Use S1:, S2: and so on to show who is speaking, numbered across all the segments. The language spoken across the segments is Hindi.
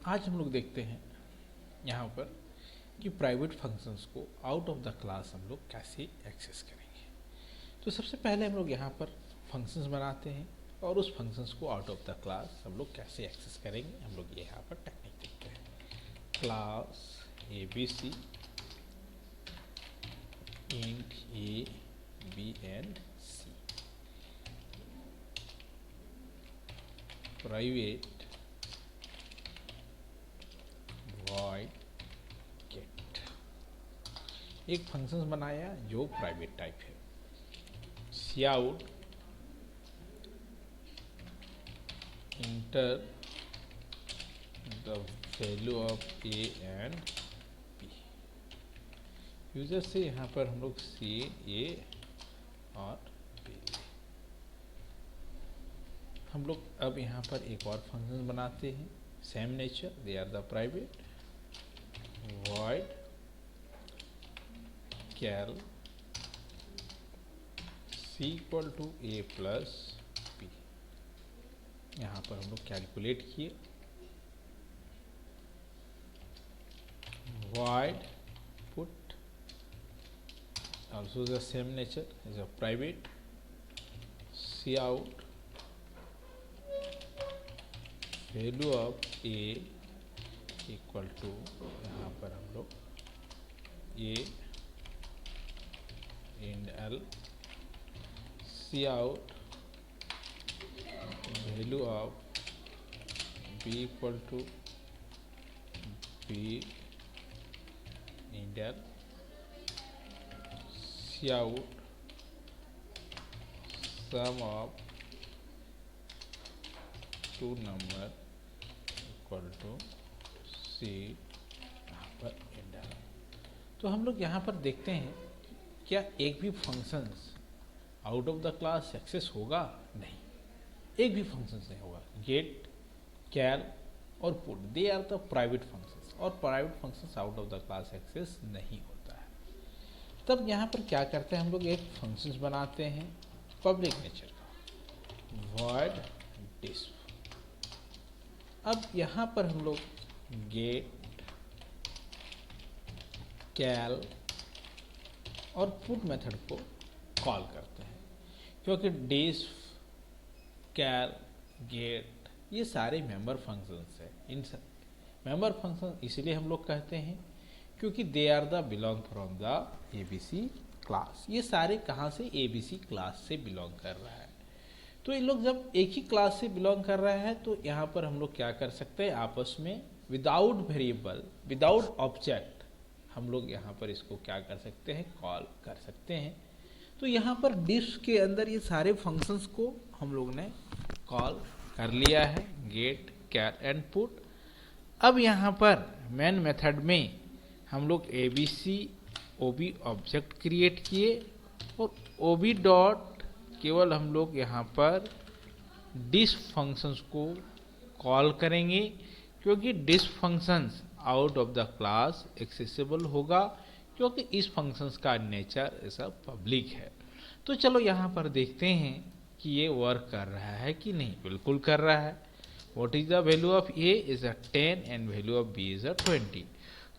S1: आज हम लोग देखते हैं यहाँ पर कि प्राइवेट फंक्शंस को आउट ऑफ द क्लास हम लोग कैसे एक्सेस करेंगे। तो सबसे पहले हम लोग यहाँ पर फंक्शंस बनाते हैं और उस फंक्शंस को आउट ऑफ द क्लास हम लोग कैसे एक्सेस करेंगे, हम लोग यहाँ पर टेक्निक देखते हैं। Class ABC int A, B and C, private void get, एक फंक्शन बनाया जो प्राइवेट टाइप है। cout enter the value of A and B। User से यहाँ पर हम लोग C, A और B। हम लोग अब यहाँ पर एक और फंक्शन बनाते हैं same nature, they are the private void cal C equal to A plus B। यहाँ पर हम लोग कैलकुलेट किए void put also the same nature is a private cout value of A equal to, यहाँ पर हम लोग A in L cout value of B equal to B in L cout sum of two number equal to C यहाँ पर इंडल। तो हम लोग यहाँ पर देखते हैं क्या एक भी functions out of the class access होगा? नहीं, एक भी फंक्शंस नहीं होगा। गेट, कैल और put they are the private functions, और private functions out of the class access नहीं होता है। तब यहाँ पर क्या करते हैं, हम लोग एक फंक्शंस बनाते हैं पब्लिक नेचर का void disk। अब यहाँ पर हम लोग गेट, कैल और पुट मेथड को कॉल करते हैं, क्योंकि डिस्प, कैल, गेट ये सारे मेंबर फंक्शंस हैं। इन मेंबर फंक्शन इसलिए हम लोग कहते हैं क्योंकि they are the belong from the ABC class. ये सारे कहाँ से? ABC क्लास से बिलोंग कर रहा है। तो ये लोग जब एक ही क्लास से बिलोंग कर रहा है तो यहाँ पर हम लोग क्या कर सकते हैं, आपस में विदाउट वेरिएबल, विदाउट ऑब्जेक्ट हम लोग यहाँ पर इसको क्या कर सकते हैं, कॉल कर सकते हैं। तो यहाँ पर डिस्क के अंदर ये सारे फंक्शंस को हम लोग ने कॉल कर लिया है, गेट, कैल एंड पुट। अब यहाँ पर मेन मेथड में हम लोग ABC OB ऑब्जेक्ट क्रिएट किए और OB डॉट केवल हम लोग यहाँ पर डिस्क फंक्शंस को कॉल करेंगे, क्योंकि this functions out of the class accessible होगा, क्योंकि इस फंक्शंस का नेचर ऐसा पब्लिक है। तो चलो यहाँ पर देखते हैं कि ये वर्क कर रहा है कि नहीं। बिल्कुल कर रहा है। What is the value of A is a 10 and value of B is a 20।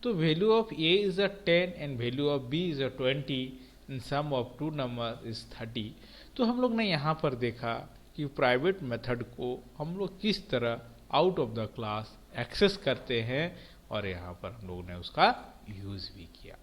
S1: तो value of A is a 10 and value of B is a 20 and sum of two number is 30। तो हम लोग ने यहाँ पर देखा कि प्राइवेट मेथड को हम लोग किस तरह out of the class access करते हैं, और यहाँ पर हम लोगों ने उसका यूज़ भी किया।